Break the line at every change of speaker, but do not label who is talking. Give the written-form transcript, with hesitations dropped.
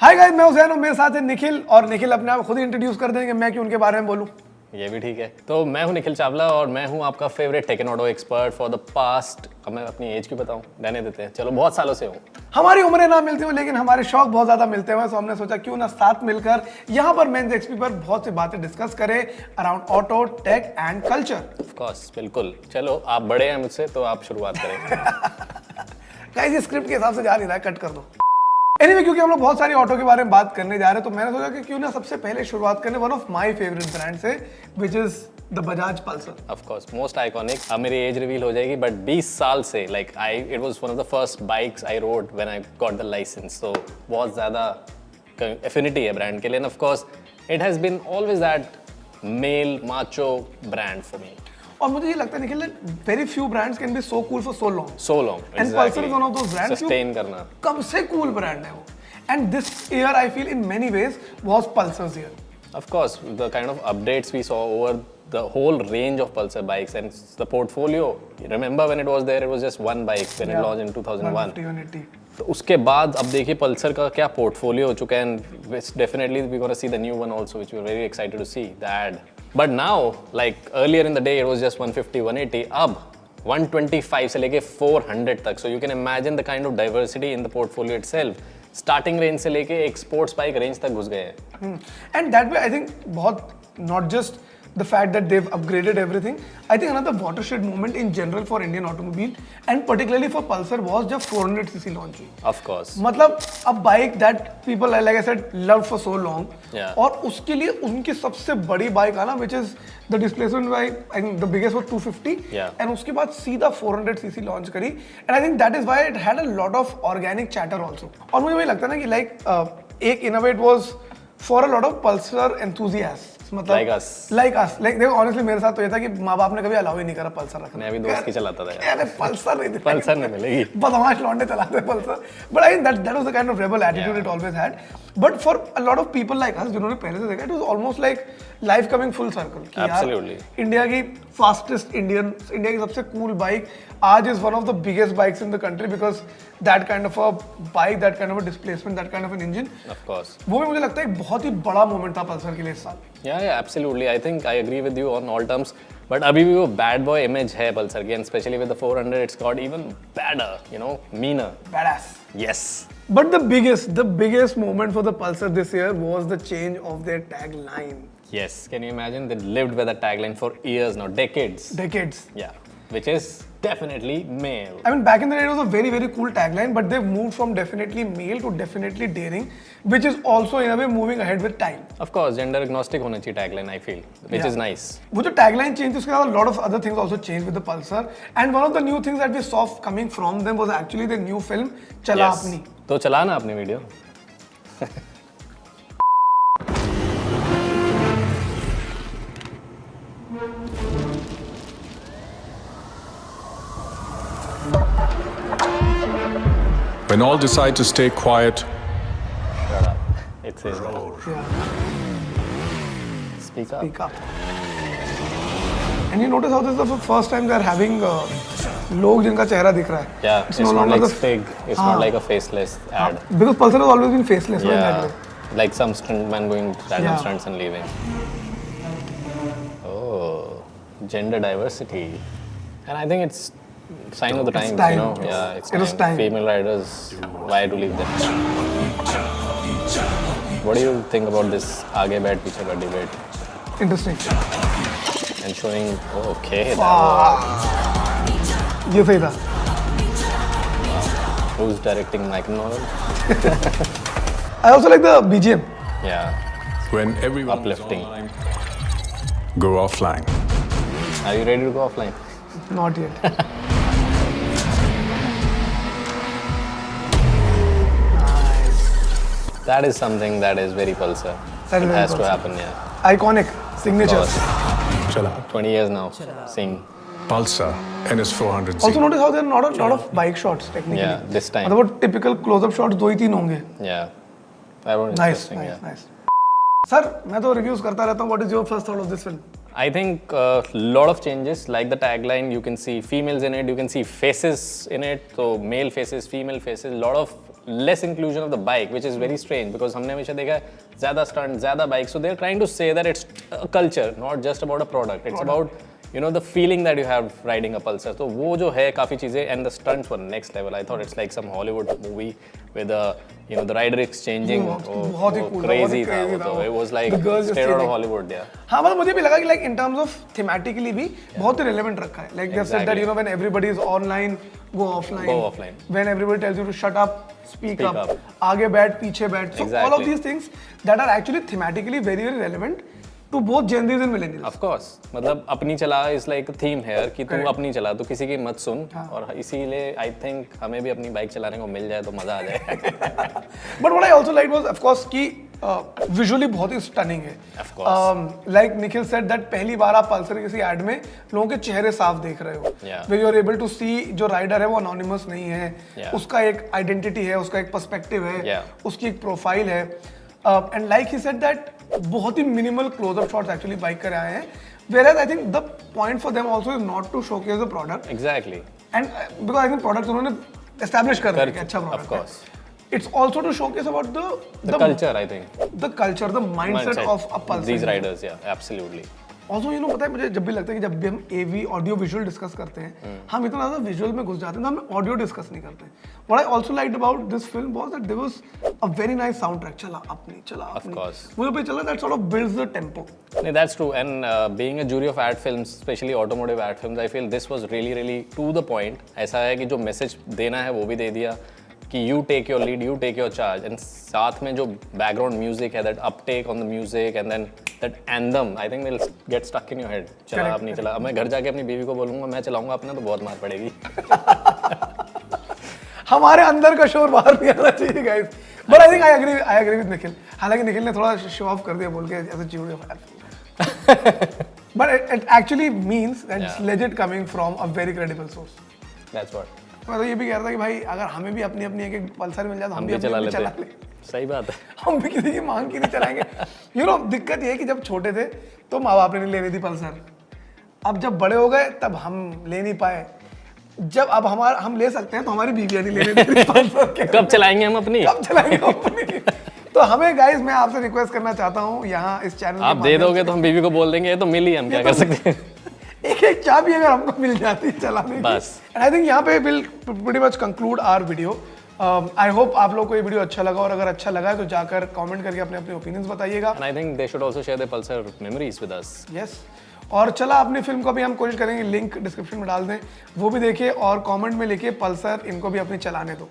Hi guys, मैं हुसैन और मेरे साथ है निखिल। और निखिल अपने आप खुद ही इंट्रोड्यूस कर देंगे, मैं क्यों उनके बारे में बोलूं।
ये भी ठीक है। तो मैं हूं निखिल चावला और मैं हूं आपका favourite tech and auto expert for the past. अब मैं अपनी एज क्यों बताऊं, रहने देते हैं। चलो, बहुत सालों से हूं।
हमारी उम्रें ना मिलती हो लेकिन हमारे शौक बहुत ज्यादा मिलते हैं, तो हमने सोचा क्यों ना साथ मिलकर यहाँ पर मेंस एक्सपी पर बहुत सी बातें डिस्कस करें around auto, tech and culture.
Of course, बिल्कुल। चलो, आप बड़े हैं मुझसे तो आप शुरुआत करें।
गाइस, ये स्क्रिप्ट के हिसाब से जा नहीं रहा है, कट कर दो। एनीवे, क्योंकि हम लोग बहुत सारी ऑटो के बारे में बात करने जा रहे हैं, तो मैंने सोचा कि क्यों ना सबसे पहले शुरुआत करें one of my favourite brand से, which is the Bajaj Pulsar.
Of course, most iconic. अब मेरी एज रिवील हो जाएगी, बट 20 साल से it was one of the first bikes I rode when I got the licence. तो बहुत ज्यादा एफिनिटी है ब्रांड के लिए। Of course, it has been always that male macho brand for me.
और मुझे ये लगता है Nikhil, very few brands can be so cool for so long.
So long.
And Pulsar is one of those brands
sustain करना
कब से cool brand है वो। And this year I feel in many ways was pulsars year.
Of course, the kind of updates we saw over the whole range of Pulsar bikes and the portfolio. You remember when it was there, it was just one bike when it launched in 2001.
150, 180.
तो उसके बाद अब देखिए Pulsar का क्या portfolio हो चुका है, and definitely we're gonna see the new one also, which we're very excited to see that. But now, like earlier in the day, it was just 150, 180. अब 125 से लेके 400 तक. So you can imagine the kind of diversity in the portfolio itself. Starting range से लेके एक sports bike range तक घुस गए हैं।
And that way I think बहुत not just the fact that they've upgraded everything. I think another watershed moment in general for Indian automobile and particularly for Pulsar was जब 400cc launch हुई।
Of course.
मतलब a bike that people like I said loved for so long.
Yeah.
और उसके लिए उनकी सबसे बड़ी bike आना which is the displacement by I think the biggest was 250.
Yeah.
And उसके बाद सीधा 400cc लॉन्च करी and I think that is why it had a lot of organic chatter also. और मुझे वही लगता है ना कि like एक innovate was for a lot of Pulsar enthusiasts. मतलब like देखो honestly मेरे साथ तो ये था कि माँ बाप ने कभी अलाउ ही नहीं करा पल्सर रखना।
मैं भी दोस्त की चलाता था यार।
अरे पल्सर नहीं,
पल्सर नहीं मिलेगी,
बदमाश लौंडे चलाते Pulsar. But I think that was the kind of rebel attitude it always had. But for a lot of people like us जिन्होंने पहले से देखा, it was almost like life coming full circle कि
Absolutely.
यार India की fastest India की सबसे cool bike आज is one of the biggest bikes in the country because that kind of a bike, that kind of a displacement, that kind of an engine.
Of course.
वो भी मुझे लगता है एक बहुत ही बड़ा मोमेंट था पल्सर के लिए इस साल।
Yeah, absolutely. I think I agree with you on all terms. But अभी भी वो bad boy image है पल्सर की, and especially with the 400, it's got even badder, you know, meaner.
Badass.
Yes.
But the biggest moment for the Pulsar this year was the change of their tagline.
Yes. Can you imagine? They lived with that tagline for years now, decades.
Decades.
Yeah. Which is definitely male.
I mean, back in the day, it was a very, very cool tagline, but they've moved from definitely male to definitely daring, which is also in a way moving ahead with time.
Of course, gender agnostic होना चाहिए tagline, I feel, which is nice.
वो जो tagline change, उसके बाद a lot of other things also changed with the Pulsar, and one of the new things that we saw coming from them was actually the new film चला
Yes.
अपनी।
तो चला ना अपनी video.
When all decide to stay quiet,
Shut up. It's a
Yeah.
speak up.
Speak up. And you notice how this is the first time they are having लोग जिनका चेहरा दिख रहा है।
Yeah, it's
no
not
longer
like
the-
fake. It's not like a faceless ad.
Because Pulsar has always been faceless. right, in that
Yeah,
way.
like some stuntman going random
Yeah.
stunts and leaving. Oh, gender diversity, and I think it's sign of the times.
time.
You know, yeah,
It was time.
Female riders, why to leave them? What do you think about this आगे बैठ पीछे का debate
Interesting.
and showing? Oh, okay, that
ये सही था।
who's directing Mike Nolan?
I also like the BGM.
Yeah,
when everyone
Uplifting.
is online, go offline.
are you ready to go offline?
Not yet.
That is something that is very Pulsar.
That is
It
very
has to
Pulsar.
happen, yeah.
Iconic signature.
Chala.
20 years now, seeing.
Pulsar NS400Z.
Also notice how there are not a lot of bike shots technically.
Yeah, this time.
मतलब वो typical close-up shots दो ही तीन होंगे।
Yeah. That was
Nice,
interesting,
nice,
yeah.
nice. Sir, मैं तो reviews करता रहता हूँ. What is your first thought of this film?
I think a lot of changes, like the tagline, you can see females in it, you can see faces in it, so male faces, female faces, lot of less inclusion of the bike, which is very strange because हमने हमेशा देखा है ज़्यादा stunt, ज़्यादा bike. So they're trying to say that it's a culture, not just about a product. It's about the feeling that you have riding a Pulsar. तो वो जो है काफ़ी चीज़ें, and the stunts were next level. I thought it's like some Hollywood movie with the rider exchanging.
बहुत ही cool,
crazy
बहुत ही
था वो तो. It was like
The girls
straight out of
just
Hollywood, yeah.
हाँ मतलब मुझे भी लगा कि like in terms of thematically भी बहुत ही relevant रखा है. Like they said that when everybody is online, go offline.
Go offline.
When everybody tells you to shut up, speak up.
up.
आगे बैठ, पीछे बैठ. So all of
Exactly.
these things that are actually thematically very very relevant to both Gen Zs and millennials.
Of course, मतलब अपनी चला is like a theme here कि तू अपनी चला, तो किसी की मत सुन. और इसीलिए I think हमें भी अपनी बाइक चलाने को मिल जाए तो मजा आ जाए.
But what I also liked was of course कि visually बहुत ही stunning है.
Of course.
Like Nikhil said that पहली बार आप पल्सर किसी ad में लोगों के चेहरे साफ देख रहे हो.
Yeah.
Where you are able to see जो rider है वो anonymous नहीं है.
Yeah.
उसका एक identity है, उसका एक perspective है,
Yeah.
उसकी एक profile है. And like he said that बहुत ही minimal close-up shots actually bike कर आए हैं. Whereas I think the point for them also is not to showcase the product.
Exactly.
And because I think product उन्होंने establish कर दिया कि अच्छा
Of
product
course.
है. It's also to showcase about
The culture, I think.
the culture, the mindset of a Pulsar.
These riders, yeah, absolutely.
Also, पता है मुझे जब भी लगता है कि जब भी हम AV ऑडियो विजुअल डिस्कस करते हैं, हम इतना ज़्यादा विजुअल में घुस जाते हैं तो हम ऑडियो डिस्कस नहीं करते. What I also liked about this film was that there was a very nice soundtrack. चला अपनी.
Of course.
मुझे पता चला that sort of builds the tempo.
No, that's true. And being a jury of ad films, especially automotive ad films, I feel this was really, really to the point. ऐसा है कि जो message देना है वो भी दे दिया कि you take your lead, you take your charge. And साथ में जो background music है, that uptake on the music and then that anthem, I think will get stuck in your head. चला अपनी चला. अब मैं घर जाके अपनी बीवी को बोलूँगा मैं चलाऊँगा अपना तो बहुत मार पड़ेगी.
हमारे अंदर का शोर बाहर नहीं आना चाहिए guys. But I think I agree with Nikhil. हालांकि निखिल ने थोड़ा शो ऑफ कर दिया बोल के ऐसे जुड़ी of ad film. But it actually means that it's legit coming from a very credible source.
That's what.
मैं तो ये भी कह रहा था कि भाई अगर हमें भी अपनी अपनी एक पल्सर मिल जाए तो हम भी अपनी
चला
अपनी
लेते
चला
हैं.
ले.
सही बात है.
हम भी किसी की मांग की नहीं चलाएंगे. दिक्कत ये है कि जब छोटे थे तो माँ बाप ने नहीं ले रही थी पल्सर. अब जब बड़े हो गए तब हम ले नहीं पाए. जब अब हम ले सकते हैं तो हमारी बीवियां नहीं ले रही थी पल्सर.
कब चलाएंगे हम अपनी?
कब चलाएंगे हम अपनी? तो हमें गाइस मैं आपसे रिक्वेस्ट करना चाहता हूँ यहाँ इस चैनल
आप दे दोगे तो हम बीवी को बोल देंगे ये तो मिली हम क्या कर सकते हैं.
एक चाबी अगर हमको मिल जाती चलाने की.
बस.
एंड आई थिंक यहाँ पे will pretty much conclude our video. I hope आप लोग को ये वीडियो अच्छा लगा और अगर अच्छा लगा है तो जाकर कमेंट करके अपने अपने ओपिनियंस बताइएगा.
And I think they should also share their Pulsar memories with us.
Yes और चला अपनी फिल्म को भी हम कोशिश करेंगे लिंक डिस्क्रिप्शन में डाल दें वो भी देखिए और कमेंट में लिखिए पल्सर इनको भी अपनी चलाने दो.